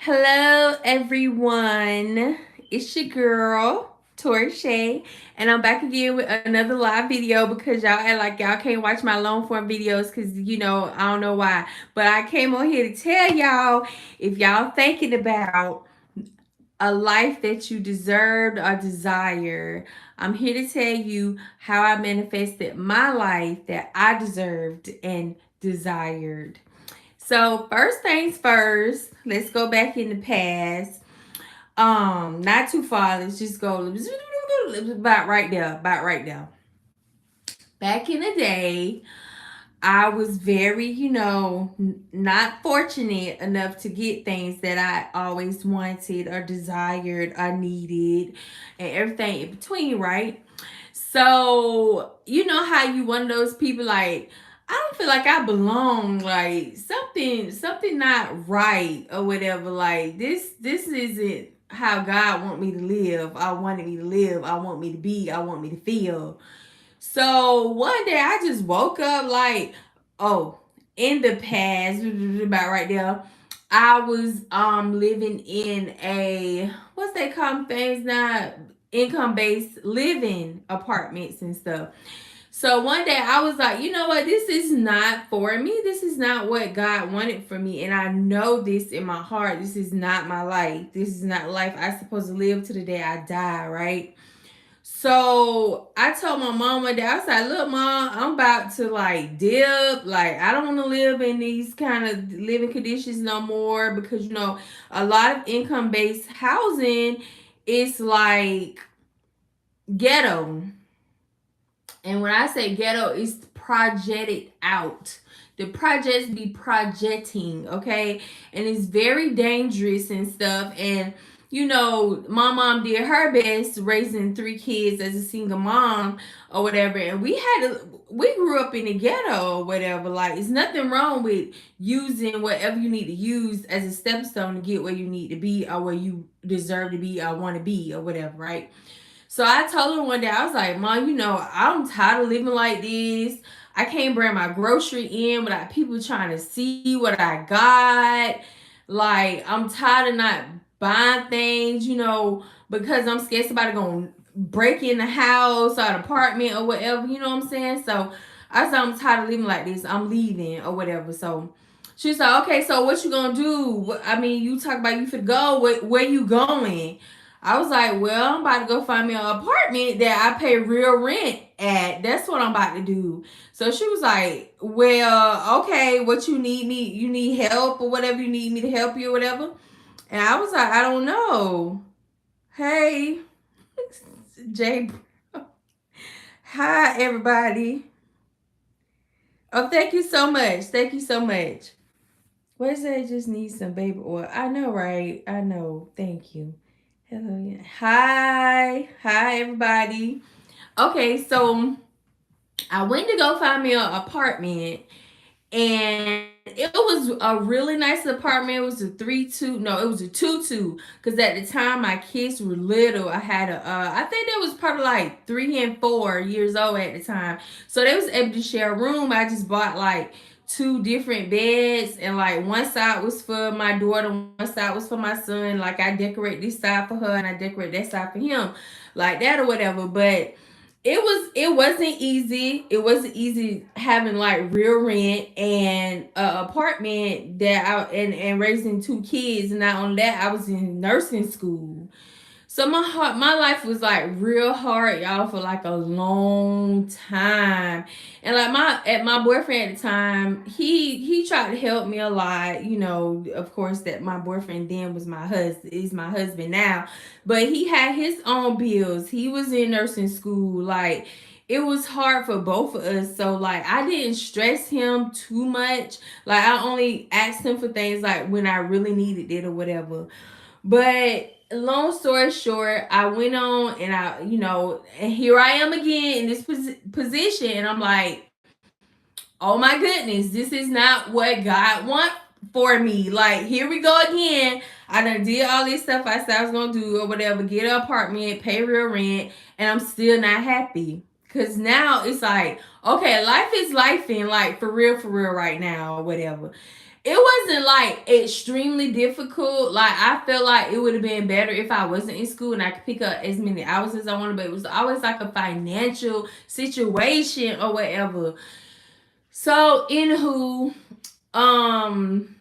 Hello, everyone. It's your girl, Tori Shea, and I'm back again with another live video because y'all act like y'all can't watch my long form videos because I don't know why. But I came on here to tell y'all if y'all thinking about a life that you deserved or desire, I'm here to tell you how I manifested my life that I deserved and desired. So first things first, let's go back in the past. Not too far. Let's just go about right there. About right there. Back in the day, I was very, not fortunate enough to get things that I always wanted or desired or needed and everything in between, right? So, you know how you one of those people like, I don't feel like I belong, like something not right or whatever. Like this isn't how God want me to live. I wanted me to live. I want me to be. I want me to feel. So one day I just woke up like, oh, in the past, about right there, I was living in a what's they call things now, income based living apartments and stuff. So one day I was like, you know what? This is not for me. This is not what God wanted for me. And I know this in my heart. This is not my life. This is not life I'm supposed to live to the day I die, right? So I told my mom one day, I was like, look, mom, I'm about to like dip. Like, I don't want to live in these kind of living conditions no more because, a lot of income based housing is like ghetto. And when I say ghetto, it's projected out. The projects be projecting, okay? And it's very dangerous and stuff. And my mom did her best raising three kids as a single mom or whatever. And we grew up in the ghetto or whatever. Like, it's nothing wrong with using whatever you need to use as a stepping stone to get where you need to be or where you deserve to be or want to be or whatever, right? So I told her one day, I was like, Mom, I'm tired of living like this. I can't bring my grocery in without people trying to see what I got. Like, I'm tired of not buying things, because I'm scared somebody gonna break in the house or the apartment or whatever, you know what I'm saying? So I said, I'm tired of living like this. I'm leaving or whatever. So she said, okay, so what you gonna do? I mean, you talk about you could go. Where you going? I was like, well, I'm about to go find me an apartment that I pay real rent at. That's what I'm about to do. So she was like, well, okay, what you need help or whatever, you need me to help you or whatever. And I was like, I don't know. Hey, Jay. Hi, everybody. Oh, thank you so much. Thank you so much. Where's that? Just need some baby oil. I know, right? I know. Thank you. Hello. Hi. Hi, everybody. Okay, so I went to go find me an apartment, and it was a really nice apartment. It was a 3-2. No, it was a 2-2. Because at the time my kids were little, I had I think they was probably like 3 and 4 years old at the time. So they was able to share a room. I just bought like two different beds, and like one side was for my daughter, one side was for my son. Like, I decorate this side for her and I decorate that side for him, like that or whatever. But it wasn't easy. It wasn't easy having like real rent and a apartment that and raising two kids. And not only that, I was in nursing school. So my life was like real hard, y'all, for like a long time. And like my boyfriend at the time, he tried to help me a lot. Of course, that my boyfriend then was my husband, is my husband now. But he had his own bills. He was in nursing school. Like, it was hard for both of us. So like, I didn't stress him too much. Like, I only asked him for things like when I really needed it or whatever. But long story short, I went on and and here I am again in this position. And I'm like, oh my goodness, this is not what God want for me. Like, here we go again. I done did all this stuff I said I was going to do or whatever, get an apartment, pay real rent, and I'm still not happy. Because now it's like, okay, life is life in like for real right now or whatever. it wasn't like extremely difficult. Like I felt like it would have been better if I wasn't in school and I could pick up as many hours as I wanted, but it was always like a financial situation or whatever. So anywho, um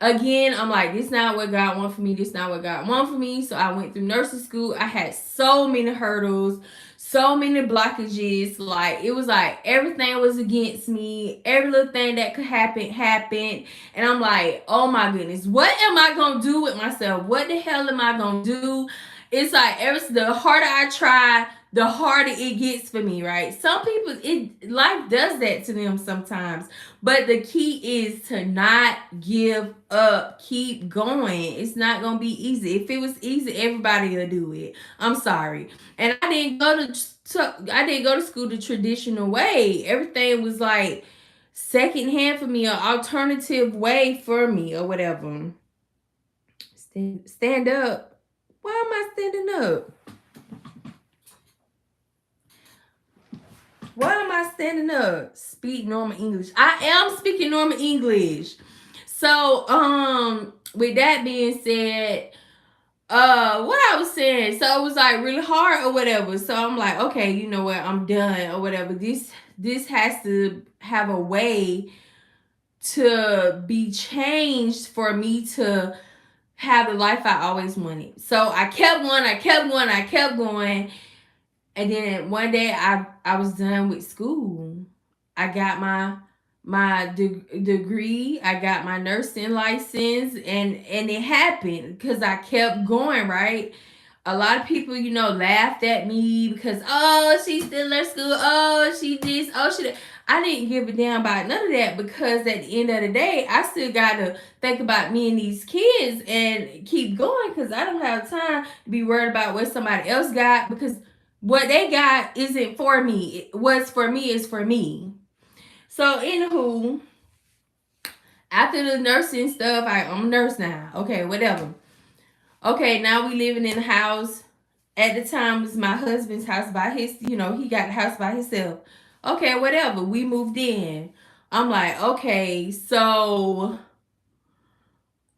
again, I'm like, this not what God want for me. This not what God want for me. So I went through nursing school. I had so many hurdles, so many blockages. Like it was like everything was against me. Every little thing that could happen happened. And I'm like, oh my goodness, what am I gonna do with myself? What the hell am I gonna do? It's like the harder I try, the harder it gets for me, right? Some people, it life does that to them sometimes. But the key is to not give up. Keep going. It's not gonna be easy. If it was easy, everybody will do it. I'm sorry. And I didn't go to school the traditional way. Everything was like secondhand for me, or alternative way for me, or whatever. Stand up. Why am I standing up? Why am I standing up? Speak normal English. I am speaking normal English. So, with that being said, what I was saying, so it was like really hard or whatever. So I'm like, okay, you know what, I'm done or whatever. This has to have a way to be changed for me to have the life I always wanted. So I kept going, I kept going. And then one day I was done with school. I got degree. I got my nursing license, and it happened because I kept going. Right. A lot of people, laughed at me because she's still at school. Oh, she this. Oh, she that. I didn't give a damn about none of that because at the end of the day, I still gotta think about me and these kids and keep going because I don't have time to be worried about what somebody else got because what they got isn't for me. What's for me is for me. So, anywho, after the nursing stuff, I'm a nurse now. Okay, whatever. Okay, now we living in a house. At the time, it was my husband's house by his, he got the house by himself. Okay, whatever. We moved in. I'm like, okay, so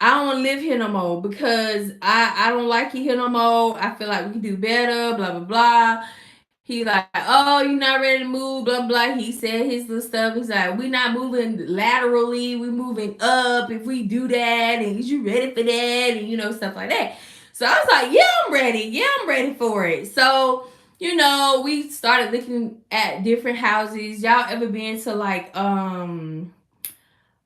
I don't want to live here no more because I don't like it here no more. I feel like we can do better, blah, blah, blah. He like, oh, you're not ready to move, blah, blah. He said his little stuff. He's like, we're not moving laterally. We're moving up if we do that. And is you ready for that? And, stuff like that. So I was like, yeah, I'm ready. Yeah, I'm ready for it. So, we started looking at different houses. Y'all ever been to like,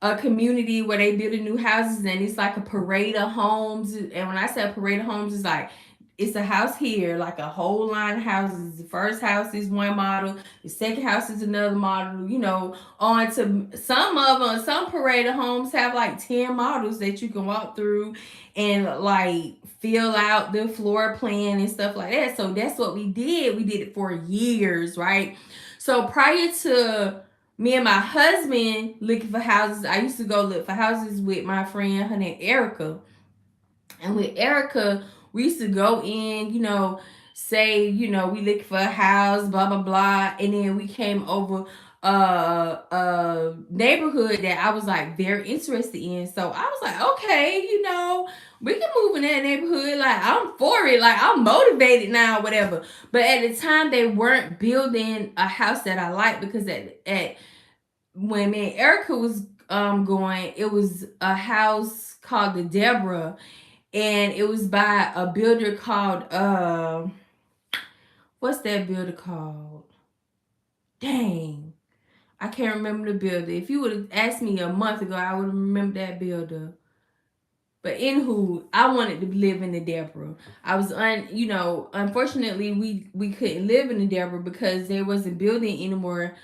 a community where they building new houses and it's like a parade of homes? And when I say a parade of homes, it's like it's a house here, like a whole line of houses. The first house is one model, the second house is another model, on to some of them. Some parade of homes have like 10 models that you can walk through and like fill out the floor plan and stuff like that. So that's what we did. We did it for years, right? So prior to me and my husband looking for houses, I used to go look for houses with my friend, her name Erica. And with Erica, we used to go in, say, we look for a house, blah, blah, blah. And then we came over a neighborhood that I was like very interested in. So I was like, okay, we can move in that neighborhood. Like, I'm for it. Like, I'm motivated now, whatever. But at the time, they weren't building a house that I liked because at when me and Erica was going, it was a house called the Deborah, and it was by a builder called what's that builder called? Dang, I can't remember the builder. If you would have asked me a month ago, I would have remembered that builder. But anywho, I wanted to live in the Deborah. I was unfortunately we couldn't live in the Deborah because there wasn't building anymore,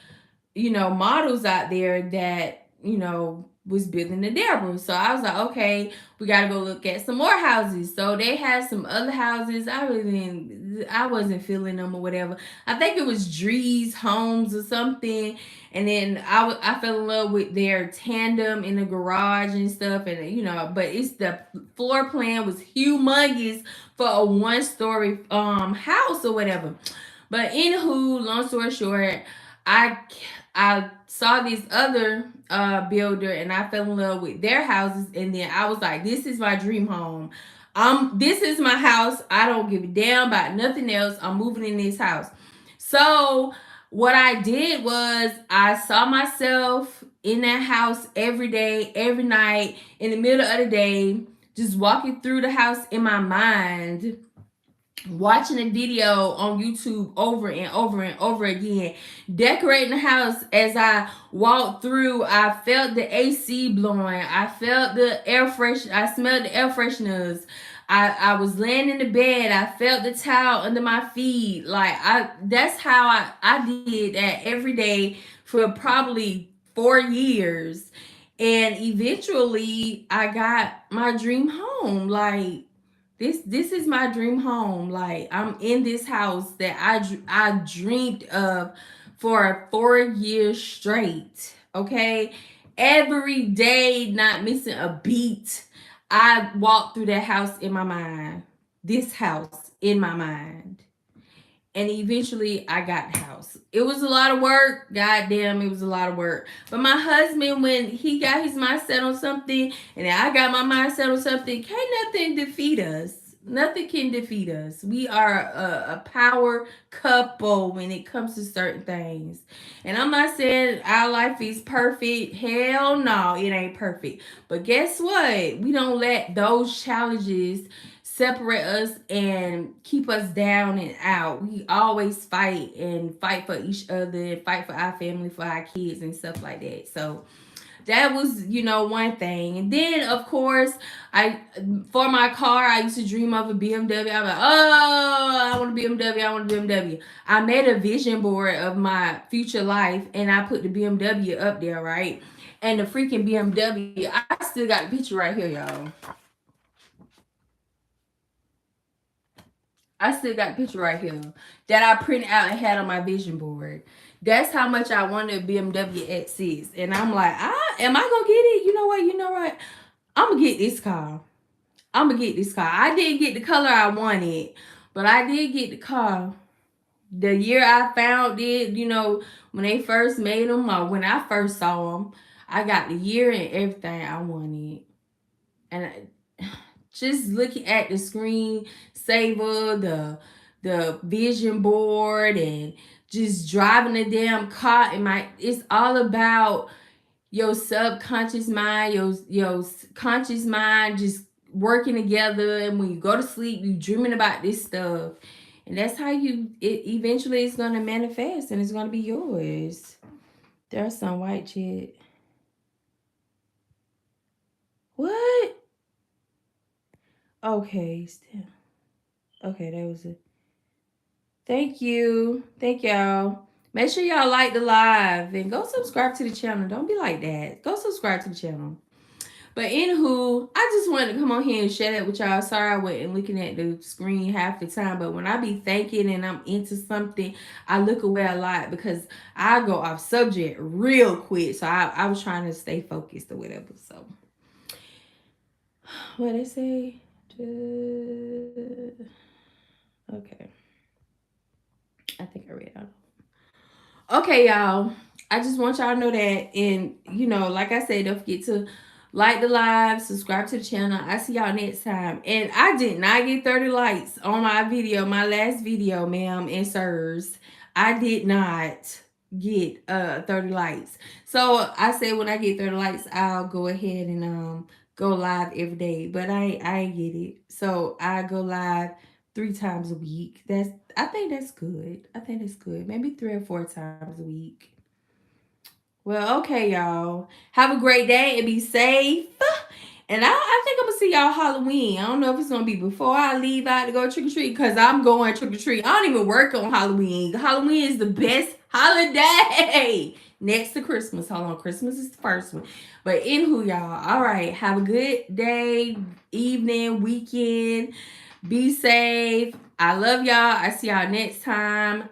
models out there that, was building the Deborah. So I was like, okay, we got to go look at some more houses. So they had some other houses. I wasn't feeling them or whatever. I think it was Drees Homes or something. And then I fell in love with their tandem in the garage and stuff. And, but it's the floor plan was humongous for a 1-story house or whatever. But anywho, long story short, I I saw this other builder and I fell in love with their houses, and then I was like, this is my dream home. This is my house. I don't give a damn about nothing else. I'm moving in this house. So what I did was I saw myself in that house every day, every night, in the middle of the day, just walking through the house in my mind, watching a video on YouTube over and over and over again, decorating the house. As I walked through, I felt the AC blowing. I felt the air fresh. I smelled the air fresheners. I was laying in the bed. I felt the towel under my feet. Like that's how I did that every day for probably 4 years. And eventually I got my dream home. Like this is my dream home. Like I'm in this house that I dreamed of for 4 years straight. Okay, every day, not missing a beat. I walked through that house in my mind. This house in my mind. And eventually I got the house. It was a lot of work. God damn, it was a lot of work. But my husband, when he got his mindset on something and I got my mindset on something, can't nothing defeat us. Nothing can defeat us. We are a power couple when it comes to certain things. And I'm not saying our life is perfect. Hell no, it ain't perfect. But guess what? We don't let those challenges separate us and keep us down and out. We always fight for each other, fight for our family, for our kids and stuff like that. So that was, one thing. And then of course, I for my car, I used to dream of a BMW. I'm like, oh, I want a BMW, I want a BMW. I made a vision board of my future life and I put the BMW up there, right? And the freaking BMW, I still got the picture right here, y'all. I still got a picture right here that I printed out and had on my vision board. That's how much I wanted a BMW X6. And I'm like, am I gonna get it? You know what? I'm gonna get this car. I didn't get the color I wanted, but I did get the car. The year I found it, when they first made them, or when I first saw them, I got the year and everything I wanted. And just looking at the screen saver, the vision board, and just driving the damn car, and it's all about your subconscious mind, your conscious mind just working together. And when you go to sleep, you dreaming about this stuff, and that's how it eventually is gonna manifest, and it's gonna be yours. There's some white shit. What? Okay, still. Okay, that was it. Thank you. Thank y'all. Make sure y'all like the live and go subscribe to the channel. Don't be like that. Go subscribe to the channel. But anywho, I just wanted to come on here and share that with y'all. Sorry I wasn't looking at the screen half the time. But when I be thinking and I'm into something, I look away a lot because I go off subject real quick. So I was trying to stay focused or whatever. So what they say? Okay. I think I read it. Okay, y'all. I just want y'all to know that. And, like I said, don't forget to like the live, subscribe to the channel. I see y'all next time. And I did not get 30 likes on my video, my last video, ma'am and sirs. I did not get 30 likes. So I said when I get 30 likes, I'll go ahead and go live every day. But I ain't get it. So I go live 3 times a week. I think that's good. Maybe 3 or 4 times a week. Well, okay, y'all. Have a great day and be safe. And I think I'm going to see y'all Halloween. I don't know if it's going to be before I leave out to go trick-or-treat, because I'm going trick-or-treat. I don't even work on Halloween. Halloween is the best holiday next to Christmas. Hold on. Christmas is the first one. But anywho, y'all. All right. Have a good day, evening, weekend. Be safe. I love y'all. I see y'all next time.